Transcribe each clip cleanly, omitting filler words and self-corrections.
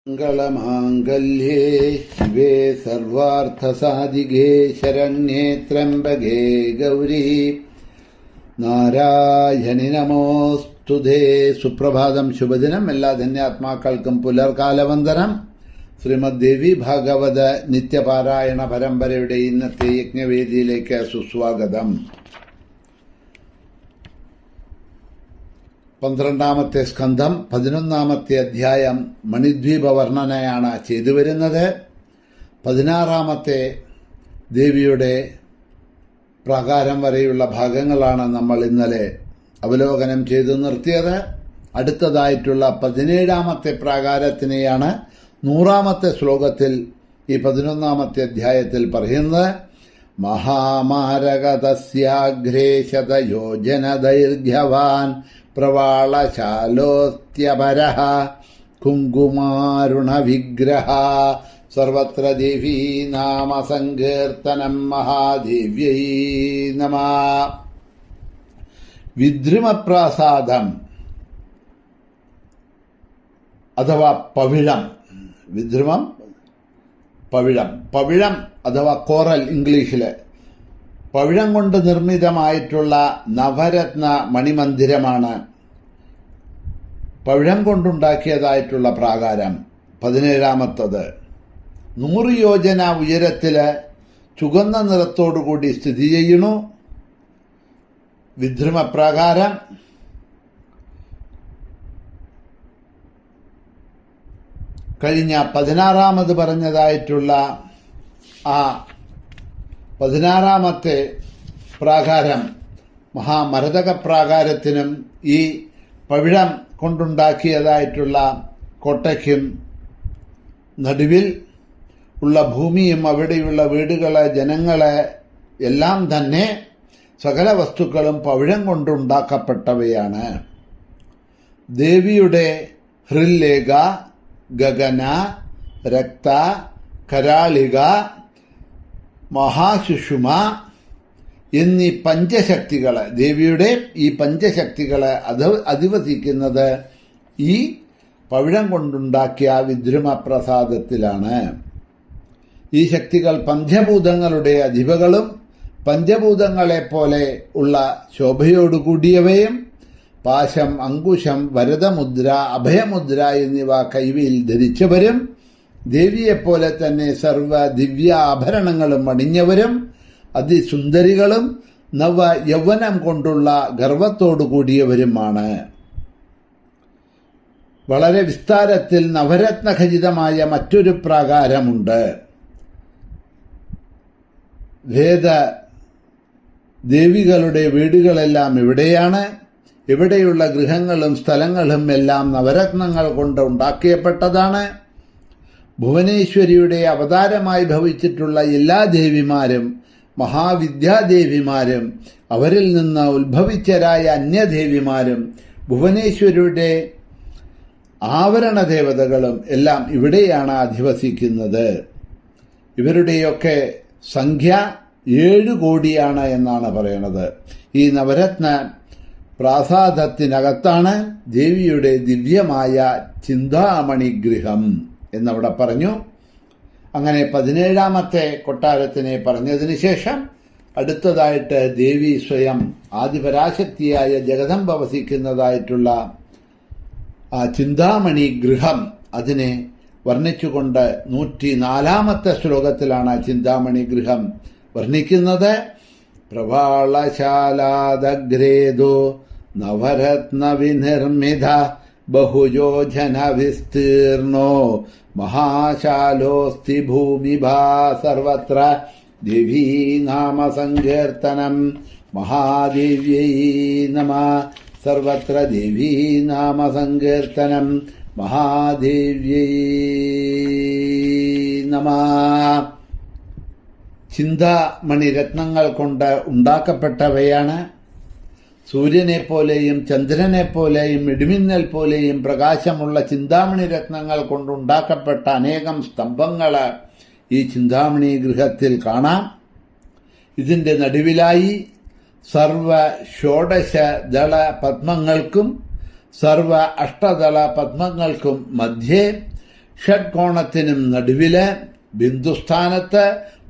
മംഗളമാംഗല്യേ ശിവേ സർവാർത്ഥസാധികേ ശരണ്യേ ത്രംബകേ ഗൗരി നാരായണി നമോസ്തുതേ. സുപ്രഭാതം, ശുഭദിനം. എല്ലാ ധന്യാത്മാക്കൾക്കും പുലർകാലവന്ദനം. ശ്രീമദ് ദേവി ഭാഗവത നിത്യപാരായണ പരമ്പരയുടെ ഇന്നത്തെ യജ്ഞവേദിയിലേക്ക് സുസ്വാഗതം. 12ാമത്തെ സ്കന്ധം 11ാമത്തെ അധ്യായം മണിദ്വീപ വർണ്ണനയാണ് ചെയ്തു വരുന്നത്. 16ാമത്തെ ദേവിയുടെ പ്രാകാരം വരെയുള്ള ഭാഗങ്ങളാണ് നമ്മൾ ഇന്നലെ അവലോകനം ചെയ്തു നിർത്തിയത്. അടുത്തതായിട്ടുള്ള 17ാമത്തെ പ്രാകാരത്തിനെയാണ് 100ാമത്തെ ശ്ലോകത്തിൽ ഈ 11ാമത്തെ അധ്യായത്തിൽ പറയുന്നത്. മഹാമാരകതസ്യാഗ്രേ ശതയോജനദൈർഘ്യവാൻ പ്രവാളശാലോസ്ത്യപരഃ കുങ്കുമാരുണവിഗ്രഹ സർവത്ര ദേവീ നാമ സങ്കീർത്തനം മഹാദേവ്യൈ നമഃ. വിദ്രുമപ്രാസാദം അഥവാ പവിഴം. വിദ്രുമം പവിഴം. പവിഴം അഥവാ കോറൽ ഇംഗ്ലീഷില്. പവിഴം കൊണ്ട് നിർമ്മിതമായിട്ടുള്ള നവരത്ന മണിമന്ദിരമാണ് പവിഴം കൊണ്ടുണ്ടാക്കിയതായിട്ടുള്ള പ്രാകാരം. 17ാമത്തത് 100 യോജന ഉയരത്തില് ചുവന്ന നിറത്തോടുകൂടി സ്ഥിതി ചെയ്യുന്നു. വിദ്രുമപ്രാകാരം കഴിഞ്ഞ 16ാമത് പറഞ്ഞതായിട്ടുള്ള ആ 16ാമത്തെ പ്രാകാരം മഹാമരതക പ്രാകാരത്തിനും ഈ പവിഴം കൊണ്ടുണ്ടാക്കിയതായിട്ടുള്ള കോട്ടയ്ക്കും നടുവിൽ ഉള്ള ഭൂമിയും അവിടെയുള്ള വീടുകളെ ജനങ്ങളെ എല്ലാം തന്നെ സകല വസ്തുക്കളും പവിഴം കൊണ്ടുണ്ടാക്കപ്പെട്ടവയാണ്. ദേവിയുടെ ഹൃല്ലേഖ, ഗഗന, രക്ത, കരാളിക, മഹാസുഷുമ എന്നീ പഞ്ചശക്തികളെ, ദേവിയുടെ ഈ പഞ്ചശക്തികളെ അധിവസിക്കുന്നത് ഈ പവിഴം കൊണ്ടുണ്ടാക്കിയ വിദ്രുമപ്രസാദത്തിലാണ്. ഈ ശക്തികൾ പഞ്ചഭൂതങ്ങളുടെ അധിപകളും പഞ്ചഭൂതങ്ങളെപ്പോലെ ഉള്ള ശോഭയോടുകൂടിയവയും പാശം, അങ്കുശം, വരദമുദ്ര, അഭയമുദ്ര എന്നിവ കൈവിൽ ധരിച്ചവരും ദേവിയെപ്പോലെ തന്നെ സർവ ദിവ്യ ആഭരണങ്ങളും അണിഞ്ഞവരും അതിസുന്ദരികളും നവ യൗവനം കൊണ്ടുള്ള ഗർവത്തോടുകൂടിയവരുമാണ്. വളരെ വിസ്താരത്തിൽ നവരത്നഖചിതമായ മറ്റൊരു പ്രാകാരമുണ്ട്. വേദ ദേവികളുടെ വീടുകളെല്ലാം ഇവിടെയാണ്. ഇവിടെയുള്ള ഗൃഹങ്ങളും സ്ഥലങ്ങളും എല്ലാം നവരത്നങ്ങൾ കൊണ്ട് ഉണ്ടാക്കിയപ്പെട്ടതാണ്. ഭുവനേശ്വരിയുടെ അവതാരമായി ഭവിച്ചിട്ടുള്ള എല്ലാ ദേവിമാരും മഹാവിദ്യാദേവിമാരും അവരിൽ നിന്ന് ഉത്ഭവിച്ചരായ അന്യദേവിമാരും ഭുവനേശ്വരിയുടെ ആവരണ ദേവതകളും എല്ലാം ഇവിടെയാണ് അധിവസിക്കുന്നത്. ഇവരുടെയൊക്കെ സംഖ്യ 7 കോടിയാണ് എന്നാണ് പറയുന്നത്. ഈ നവരത്ന പ്രാസാദത്തിനകത്താണ് ദേവിയുടെ ദിവ്യമായ ചിന്താമണി ഗൃഹം എന്നവിടെ പറഞ്ഞു. അങ്ങനെ 17ാമത്തെ കൊട്ടാരത്തിനെ പറഞ്ഞതിന് ശേഷം അടുത്തതായിട്ട് ദേവി സ്വയം ആദിപരാശക്തിയായ ജഗദംബ വസിക്കുന്നതായിട്ടുള്ള ആ ചിന്താമണി ഗൃഹം അതിനെ വർണ്ണിച്ചുകൊണ്ട് 104ാമത്തെ ശ്ലോകത്തിലാണ് ചിന്താമണി ഗൃഹം വർണ്ണിക്കുന്നത്. പ്രവാളശാലാദഗ്രേദോ നവരത്ന വിനിർമ്മിത ബഹുയോജന വിസ്തീർണോ മഹാശാലോസ്തി ഭൂമിഭാ സർവത്ര ദേവീ നാമ സങ്കീർത്തനം മഹാദേവ്യൈ നമഃ. സർവത്ര ദേവീ നാമ സങ്കീർത്തനം മഹാദേവ്യൈ നമഃ. ചിന്താമണി രത്നങ്ങൾ കൊണ്ട് ഉണ്ടാക്കപ്പെട്ടവയാണ്. സൂര്യനെപ്പോലെയും ചന്ദ്രനെപ്പോലെയും ഇടിമിന്നൽ പോലെയും പ്രകാശമുള്ള ചിന്താമണി രത്നങ്ങൾ കൊണ്ടുണ്ടാക്കപ്പെട്ട അനേകം സ്തംഭങ്ങൾ ഈ ചിന്താമണി ഗൃഹത്തിൽ കാണാം. ഇതിന്റെ നടുവിലായി സർവ ഷോഡശ ദള പത്മങ്ങൾക്കും സർവ അഷ്ടദള പത്മങ്ങൾക്കും മധ്യേ ഷഡ്കോണത്തിനും നടുവില് ബിന്ദുസ്ഥാനത്ത്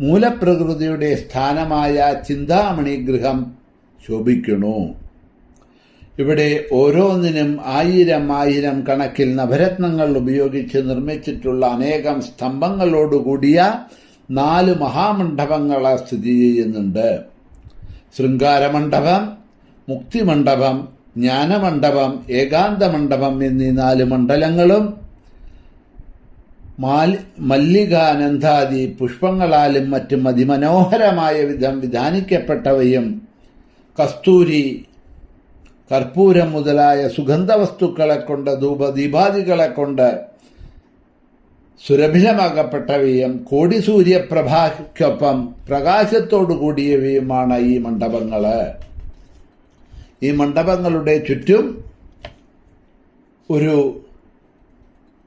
മൂലപ്രകൃതിയുടെ സ്ഥാനമായ ചിന്താമണി ഗൃഹം ശോഭിക്കുന്നു. ഇവിടെ ഓരോന്നിനും 1000 കണക്കിൽ നവരത്നങ്ങൾ ഉപയോഗിച്ച് നിർമ്മിച്ചിട്ടുള്ള അനേകം സ്തംഭങ്ങളോടുകൂടിയ 4 മഹാമണ്ഡപങ്ങളെ സ്ഥിതി ചെയ്യുന്നുണ്ട്. ശൃംഗാരമണ്ഡപം, മുക്തിമണ്ഡപം, ജ്ഞാനമണ്ഡപം, ഏകാന്തമണ്ഡപം എന്നീ 4 മണ്ഡലങ്ങളും മല്ലികാനന്ദാദി പുഷ്പങ്ങളാലും മറ്റും അതിമനോഹരമായ വിധം വിധാനിക്കപ്പെട്ടവയും കസ്തൂരി, കർപ്പൂരം മുതലായ സുഗന്ധവസ്തുക്കളെ കൊണ്ട്, ധൂപദീപാദികളെ കൊണ്ട് സുരഭിലമാകപ്പെട്ടവയും കോടി സൂര്യപ്രഭയ്ക്കൊപ്പം പ്രകാശത്തോടുകൂടിയവയുമാണ് ഈ മണ്ഡപങ്ങള്. ഈ മണ്ഡപങ്ങളുടെ ചുറ്റും ഒരു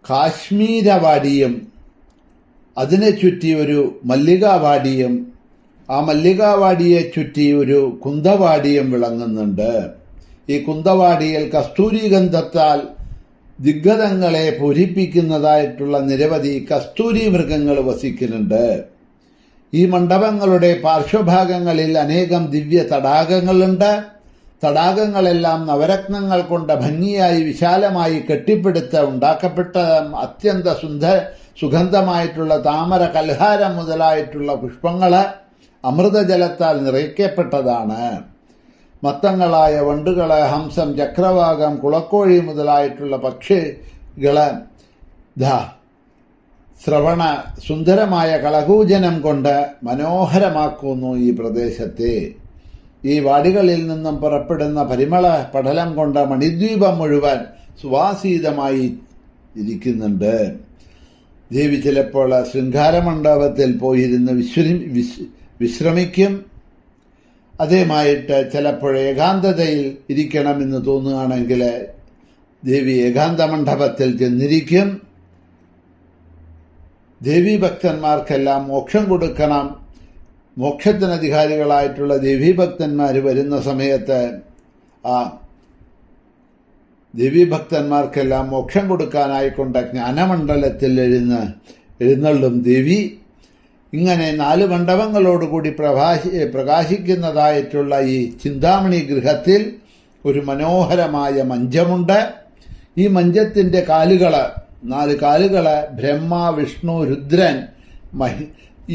കാശ്മീരവാടിയും അതിനെ ചുറ്റി ഒരു മല്ലികാവാടിയും ആ മല്ലികാവാടിയെ ചുറ്റി ഒരു കുന്തവാടിയും വിളങ്ങുന്നുണ്ട്. ഈ കുന്തവാടിയിൽ കസ്തൂരിഗന്ധത്താൽ ദിഗ്ഗതങ്ങളെ പൂരിപ്പിക്കുന്നതായിട്ടുള്ള നിരവധി കസ്തൂരി മൃഗങ്ങൾ വസിക്കുന്നുണ്ട്. ഈ മണ്ഡപങ്ങളുടെ പാർശ്വഭാഗങ്ങളിൽ അനേകം ദിവ്യ തടാകങ്ങളുണ്ട്. തടാകങ്ങളെല്ലാം നവരത്നങ്ങൾ കൊണ്ട് ഭംഗിയായി വിശാലമായി കെട്ടിപ്പടുത്ത് ഉണ്ടാക്കപ്പെട്ട അത്യന്ത സുഗന്ധമായിട്ടുള്ള താമര, കൽഹാരം മുതലായിട്ടുള്ള പുഷ്പങ്ങള് അമൃതജലത്താൽ നിറയ്ക്കപ്പെട്ടതാണ്. മത്തങ്ങളായ വണ്ടുകള്, ഹംസം, ചക്രവാകം, കുളക്കോഴി മുതലായിട്ടുള്ള പക്ഷികള് ശ്രവണ സുന്ദരമായ കളകൂജനം കൊണ്ട് മനോഹരമാക്കുന്നു ഈ പ്രദേശത്തെ. ഈ വാടികളിൽ നിന്നും പുറപ്പെടുന്ന പരിമള പടലം കൊണ്ട് മണിദ്വീപം മുഴുവൻ സുവാസീതമായി ഇരിക്കുന്നുണ്ട്. ദേവി ചിലപ്പോൾ ശൃംഗാരമണ്ഡപത്തിൽ പോയിരുന്ന് വിശ്രമിക്കും. അതേമായിട്ട് ചിലപ്പോൾ ഏകാന്തതയിൽ ഇരിക്കണമെന്ന് തോന്നുകയാണെങ്കിൽ ദേവി ഏകാന്ത മണ്ഡപത്തിൽ ചെന്നിരിക്കും. ദേവീഭക്തന്മാർക്കെല്ലാം മോക്ഷം കൊടുക്കണം. മോക്ഷത്തിനധികാരികളായിട്ടുള്ള ദേവീഭക്തന്മാർ വരുന്ന സമയത്ത് ആ ദേവീഭക്തന്മാർക്കെല്ലാം മോക്ഷം കൊടുക്കാനായിക്കൊണ്ട് ജ്ഞാനമണ്ഡലത്തിൽ എഴുന്നള്ളും ദേവി. ഇങ്ങനെ 4 മണ്ഡപങ്ങളോടുകൂടി പ്രകാശിക്കുന്നതായിട്ടുള്ള ഈ ചിന്താമണി ഗൃഹത്തിൽ ഒരു മനോഹരമായ മഞ്ചമുണ്ട്. ഈ മഞ്ചത്തിന്റെ 4 കാലുകള് ബ്രഹ്മ, വിഷ്ണു, രുദ്രൻ,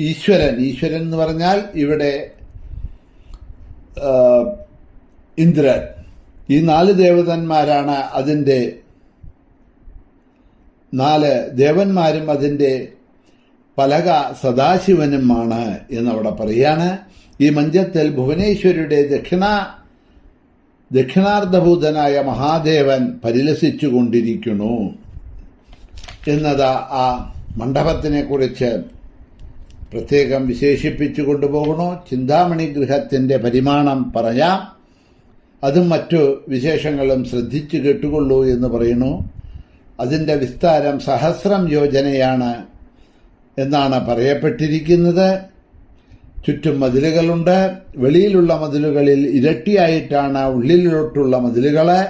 ഈശ്വരൻ എന്ന് പറഞ്ഞാൽ ഇവിടെ ഇന്ദ്രൻ, ഈ 4 ദേവതന്മാരാണ് അതിൻ്റെ 4 ദേവന്മാരും അതിൻ്റെ പലക സദാശിവനുമാണ് എന്നവിടെ പറയാണ്. ഈ മഞ്ചത്തിൽ ഭുവനേശ്വരിയുടെ ദക്ഷിണാർദ്ധഭൂതനായ മഹാദേവൻ പരിലസിച്ചുകൊണ്ടിരിക്കുന്നു എന്നത് ആ മണ്ഡപത്തിനെ കുറിച്ച് പ്രത്യേകം വിശേഷിപ്പിച്ചു കൊണ്ടുപോകണു. ചിന്താമണി ഗൃഹത്തിന്റെ പരിമാണം പറയാം. അതും മറ്റു വിശേഷങ്ങളും ശ്രദ്ധിച്ചു കേട്ടുകൊള്ളൂ എന്ന് പറയുന്നു. അതിന്റെ വിസ്താരം 1000 യോജനയാണ് എന്നാണ് പറയപ്പെട്ടിരിക്കുന്നത്. ചുറ്റും മതിലുകളുണ്ട്. വെളിയിലുള്ള മതിലുകളിൽ ഇരട്ടിയായിട്ടാണ് ഉള്ളിലോട്ടുള്ള മതിലുകള്,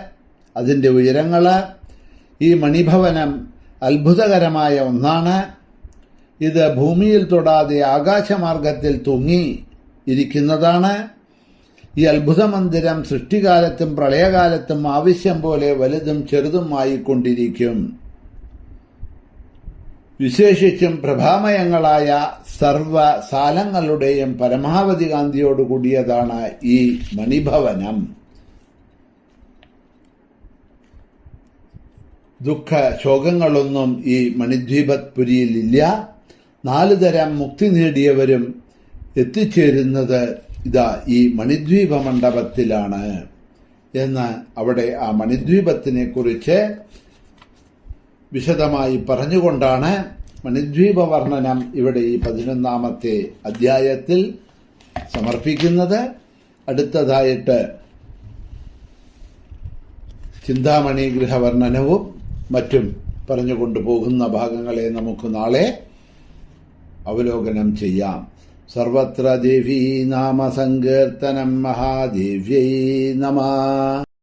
അതിന്റെ ഉയരങ്ങള്. ഈ മണിഭവനം അത്ഭുതകരമായ ഒന്നാണ്. ഇത് ഭൂമിയിൽ തൊടാതെ ആകാശമാർഗത്തിൽ തൂങ്ങി ഇരിക്കുന്നതാണ്. ഈ അത്ഭുത മന്ദിരം സൃഷ്ടികാലത്തും പ്രളയകാലത്തും ആവശ്യം പോലെ വലുതും ചെറുതുമായിക്കൊണ്ടിരിക്കും. വിശേഷിച്ചും പ്രഭാമയങ്ങളായ സർവ്വസാലങ്ങളുടെയും പരമാവധി കാന്തിയോടുകൂടിയതാണ് ഈ മണിഭവനം. ദുഃഖ ശോകങ്ങളൊന്നും ഈ മണിദ്വീപപുരിയിലില്ല. 4 തരം മുക്തി നേടിയവരും എത്തിച്ചേരുന്നത് ഈ മണിദ്വീപ മണ്ഡപത്തിലാണ് എന്ന് അവിടെ ആ മണിദ്വീപത്തിനെ കുറിച്ച് വിശദമായി പറഞ്ഞുകൊണ്ടാണ് മണിദ്വീപ വർണ്ണനം ഇവിടെ ഈ 11ാമത്തെ അധ്യായത്തിൽ സമർപ്പിക്കുന്നത്. അടുത്തതായിട്ട് ചിന്താമണി ഗൃഹവർണ്ണനവും മറ്റും പറഞ്ഞുകൊണ്ടുപോകുന്ന ഭാഗങ്ങളെ നമുക്ക് നാളെ അവലോകനം ചെയ്യാം. സർവത്ര ദേവീ നാമ സങ്കീർത്തനം. മഹാദേവ്യൈ നമഃ.